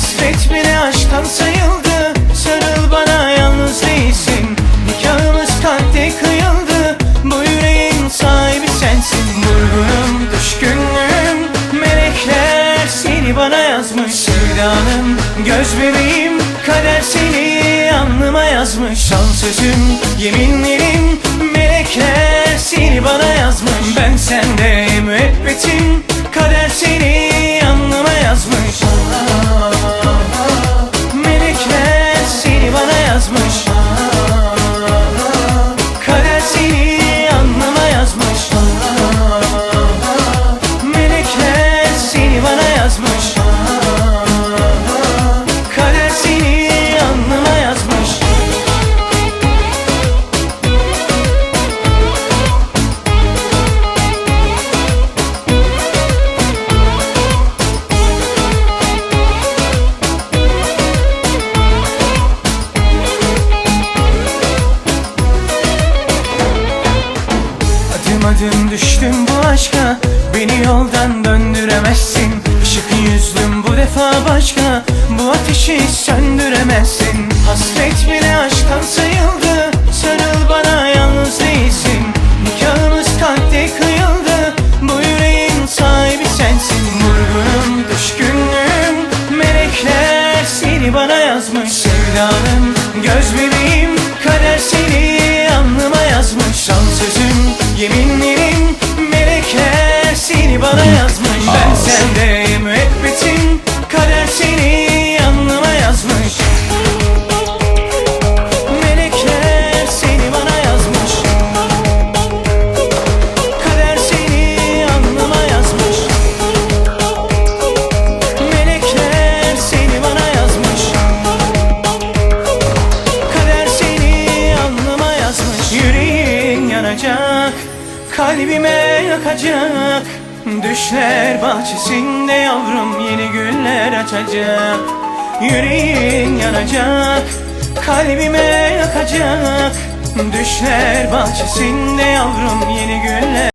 Hasret bile aşktan sayıldı. Sarıl bana, yalnız değilsin. Nikahımız kalpte kıyıldı. Bu yüreğin sahibi sensin. Vurgunum, düşkünlüğüm, melekler seni bana yazmış. Sevdanım, göz bebeğim, kader seni alnıma yazmış. Son sözüm, yeminlerim, melekler seni bana yazmış. Ben sende müebbetim, kader seni alnıma yazmış. Melekler seni bana yazmış. Kader seni alnıma yazmış. Melekler seni bana yazmış. Kader seni alnıma yazmış. Adım adım düştüm bu aşka, beni yoldan döndüremezsin. Işık yüzlüm bu defa başka, bu ateşi söndüremezsin. Hasret bile aşktan sayıldı. Sarıl bana, yalnız değilsin. Nikahımız kalpte kıyıldı. Bu yüreğin sahibi sensin. Vurgunum, düşkünlüğüm, melekler seni bana yazmış. Sevdanım, göz bebeğim, kader seni alnıma yazmış. Son sözüm, yeminlerim, melekler seni bana yazmış. Ben sende müebbetim, kader seni alnıma yazmış. Melekler seni bana yazmış. Kader seni alnıma yazmış. Melekler seni bana yazmış. Kader seni alnıma yazmış. Yüreğin yanacak, kalbime yakacak. Düşler bahçesinde yavrum yeni güller açacak. Yüreğin yanacak, kalbime yakacak. Düşler bahçesinde yavrum yeni güller